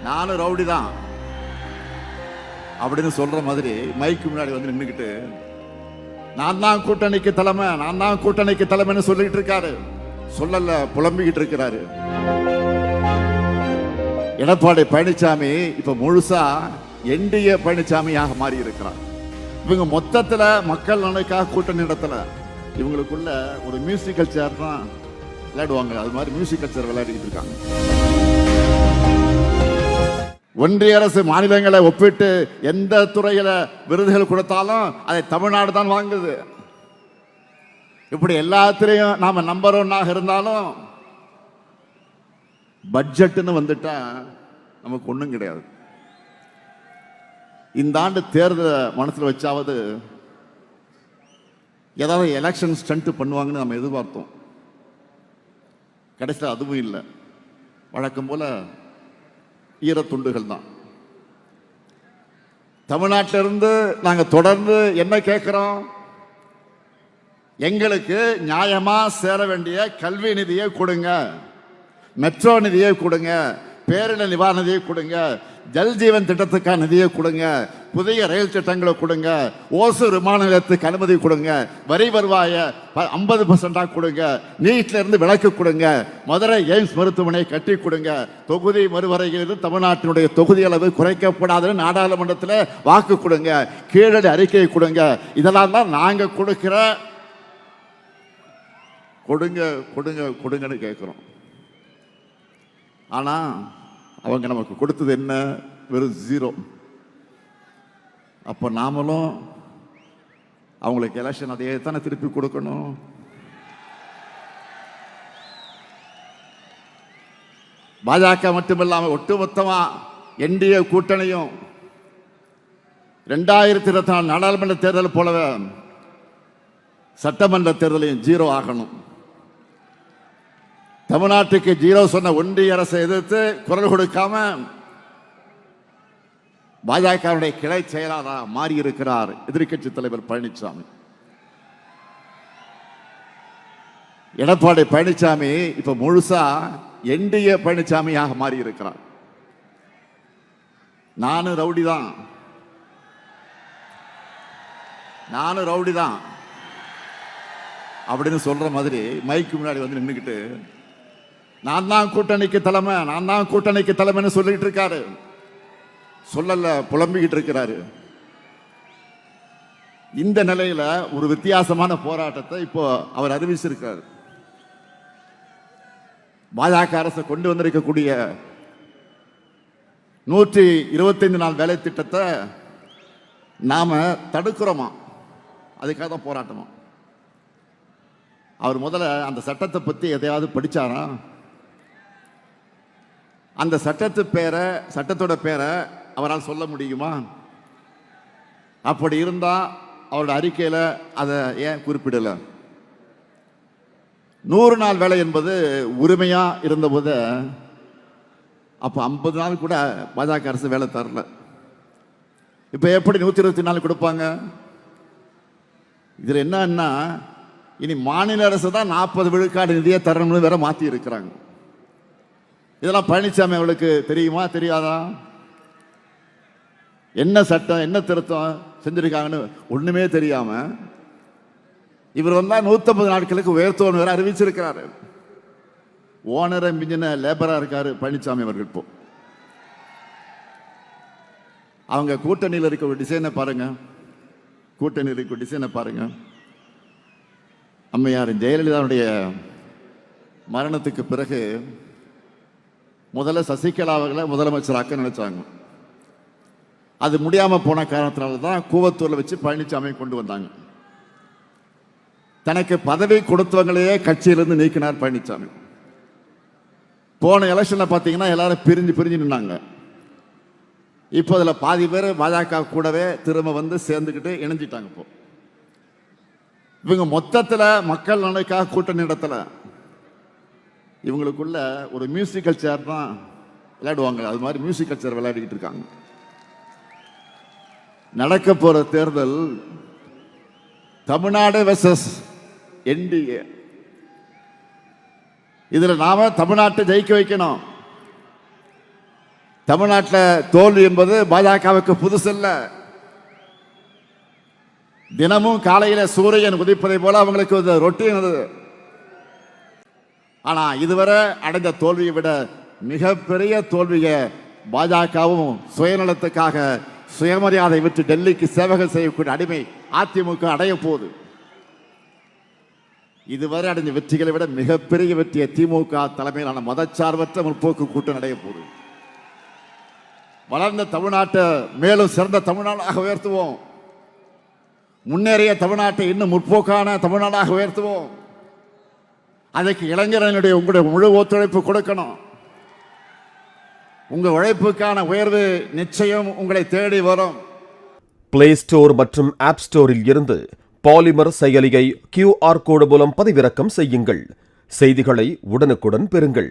நானும் ரவுடி தான் அப்படின்னு சொல்ற மாதிரி மைக்கு முன்னாடி வந்து நின்றுக்கிட்டு நான் தான் கூட்டணிக்கு தலைமை, நான் தான் கூட்டணிக்கு தலைமைன்னு சொல்லிட்டு இருக்காரு. சொல்லல, புலம்பிக்கிட்டு இருக்கிறாரு. எடப்பாடி பழனிசாமி இப்ப முழுசா என்டிஏ பழனிசாமியாக மாறி இருக்கிறார். இவங்க மொத்தத்துல மக்கள் நலனுக்காக கூட்டணி நடத்தல, இவங்களுக்குள்ள ஒரு மியூசிக்கல் சேர் தான் விளையாடுவாங்க. அது மாதிரி மியூசிக்கல் சேர் விளையாடிட்டு இருக்காங்க. ஒன்றிய அரசு மாநிலங்களை ஒப்பிட்டு எந்த துறையில விருதுகள் கொடுத்தாலும் அதை தமிழ்நாடு தான் வாங்குது. இப்படி எல்லாத்திலையும் நாம நம்பர் 1 இருந்தாலும் பட்ஜெட்னு வந்துட்டா நமக்கு ஒண்ணும் கிடையாது. இந்த ஆண்டு தேர்தலை மனசுல வச்சாவது ஏதாவது எலெக்ஷன் ஸ்டண்ட் பண்ணுவாங்கன்னு நம்ம எதிர்பார்த்தோம். கடைசியில் அதுவும் இல்லை. வழக்கம் போல ஈரத்துண்டுகள் தான். தமிழ்நாட்டிலிருந்து நாங்கள் தொடர்ந்து என்ன கேட்கிறோம்? எங்களுக்கு நியாயமா சேர வேண்டிய கல்வி நிதியை கொடுங்க, மெட்ரோ நிதியை கொடுங்க, பேரிடர் நிவாரண நிதியை கொடுங்க, ஜல் ஜீவன் திட்டத்துக்கான நிதியை கொடுங்க, புதிய ரயில் திட்டங்களை கொடுங்க, ஓசூர் விமான நிலையத்துக்கு அனுமதி கொடுங்க, வரி வருவாய 50% கொடுங்க, நீட்ல இருந்து விலக்கு கொடுங்க, மதுரை எய்ம்ஸ் மருத்துவமனை கட்டி கொடுங்க, தொகுதி மறுவரையில் தமிழ்நாட்டினுடைய தொகுதி அளவு குறைக்கப்படாதுன்னு நாடாளுமன்றத்தில் வாக்கு கொடுங்க, கீழடி அறிக்கையை கொடுங்க. இதெல்லாம் தான் நாங்கள் கொடுக்கிற கொடுங்க கொடுங்க கொடுங்கன்னு கேட்குறோம். ஆனா அவங்க நமக்கு கொடுத்தது என்ன? வெறும் 0. அப்ப நாமளும் அவங்களுக்கு எலெக்ஷன் அதையே தானே திருப்பி கொடுக்கணும். பாஜக மட்டுமில்லாம ஒட்டுமொத்தமா என்டிஏ கூட்டணியும் 2024 நாடாளுமன்ற தேர்தல் போலவே சட்டமன்ற தேர்தலையும் 0 ஆகணும். தமிழ்நாட்டுக்கு 0 சொன்ன ஒன்றிய அரசை எதிர்த்து குரல் கொடுக்காம பாஜகவுடைய கிளை செயலாளராக மாறி இருக்கிறார் எதிர்க்கட்சி தலைவர் பழனிசாமி. எடப்பாடி பழனிசாமி இப்ப முழுசா என்டிஏ பழனிசாமியாக மாறி இருக்கிறார். நானும் ரவுடி தான், நானும் ரவுடி தான் அப்படின்னு சொல்ற மாதிரி மைக்கு முன்னாடி வந்து நின்றுக்கிட்டு நான் தான் கூட்டணிக்கு தலைமை, நான் தான் கூட்டணிக்கு தலைமைன்னு சொல்லிட்டு இருக்காரு. சொல்லல, புலம்பிக்கிட்டு இருக்கிறாரு. இந்த நிலையில ஒரு வித்தியாசமான போராட்டத்தை இப்போ அவர் அறிவிச்சிருக்காரு. பாஜக அரசு கொண்டு வந்திருக்கக்கூடிய 125 நாள் வேலை திட்டத்தை நாம தடுக்கிறோமா, அதுக்காக தான் போராட்டமா. அவர் முதல்ல அந்த சட்டத்தை பத்தி எதையாவது படிச்சாரா? அந்த சட்டத்தோட பேரை அவரால் சொல்ல முடியுமா? அப்படி இருந்தா அவரோட அறிக்கையில அதை ஏன் குறிப்பிடல? 100 நாள் வேலை என்பது உரிமையா இருந்தபோது அப்ப 50 நாள் கூட பாஜக அரசு வேலை தரல. இப்ப எப்படி 124 கொடுப்பாங்க? இதுல என்னன்னா இனி மாநில அரசு தான் 40 விழுக்காடு நிதியை தரணும்னு வேற மாத்தி இருக்கிறாங்க. இதெல்லாம் பழனிசாமி அவளுக்கு தெரியுமா தெரியாதா? என்ன சட்டம் என்ன திருத்தம் செஞ்சிருக்காங்கன்னு ஒண்ணுமே தெரியாம இவர் வந்தா 150 நாட்களுக்கு உயர்த்தோன்னு வேற அறிவிச்சிருக்கிறாரு. ஓனரை மிஞ்சின லேபரா இருக்காரு பழனிசாமி அவர்கள். இப்போ அவங்க கூட்டணியில் இருக்க ஒரு டிசைனை பாருங்க, கூட்டணியில் இருக்க டிசைனை பாருங்க. அம்மையார் ஜெயலலிதாவுடைய மரணத்துக்கு பிறகு முதல்ல சசிகலா அவர்களை முதலமைச்சராக்க நினைச்சாங்க. அது முடியாம போன காரணத்தினால தான் கூவத்தூர்ல வச்சு பழனிசாமி கொண்டு வந்தாங்க. தனக்கு பதவி கொடுத்தவங்களையே கட்சியிலிருந்து நீக்கினார் பழனிசாமி. போன எலெக்ஷன்ல பாத்தீங்கன்னா எல்லாரும் பிரிஞ்சு நின்னாங்க. இப்போ அதுல பாதி பேர் பாஜக கூடவே திரும்ப வந்து சேர்ந்துக்கிட்டு இணைஞ்சிட்டாங்க. இப்போ இவங்க மொத்தத்துல மக்கள் நலனுக்காக கூட்டணி நடத்தல, இவங்களுக்குள்ள ஒரு மியூசிக்கல் சேர் தான் விளையாடுவாங்க. அது மாதிரி மியூசிக்கல் சேர் விளையாடிக்கிட்டு இருக்காங்க. நடக்க போற தேர்தல் தமிழ்நாடு வெர்சஸ் என்டிஏ. இதுல நாம தமிழ்நாட்டை ஜெயிக்க வைக்கணும். தமிழ்நாட்டில் தோல்வி என்பது பாஜகவுக்கு புதுசல்ல. தினமும் காலையில சூரியன் உதிப்பதை போல அவங்களுக்கு ரொட்டீன் அது. ஆனா இதுவரை அடைந்த தோல்வியை விட மிகப்பெரிய தோல்வியை பாஜகவும் சுயநலத்துக்காக சுயமரியாதை விட்டு டெல்லிக்கு சேவகம் செய்யக்கூடிய அடிமை அதிமுக அடைய போகுது. இதுவரை அடைந்த வெற்றிகளை விட மிகப்பெரிய வெற்றியை திமுக தலைமையிலான மதச்சார்பற்ற முற்போக்கு கூட்டம் அடைய போகுது. வளர்ந்த தமிழ்நாட்டை மேலும் சிறந்த தமிழ்நாடாக உயர்த்துவோம். முன்னேறிய தமிழ்நாட்டை இன்னும் முற்போக்கான தமிழ்நாடாக உயர்த்துவோம். அதற்கு இளைஞர்களுடைய உங்களுடைய முழு ஒத்துழைப்பு கொடுக்கணும். உங்கள் உழைப்புக்கான உயர்வு நிச்சயம் உங்களை தேடி வரும். பிளே ஸ்டோர் மற்றும் ஆப் ஸ்டோரில் இருந்து பாலிமர் செயலியை QR கோடு மூலம் பதிவிறக்கம் செய்யுங்கள். செய்திகளை உடனுக்குடன் பெறுங்கள்.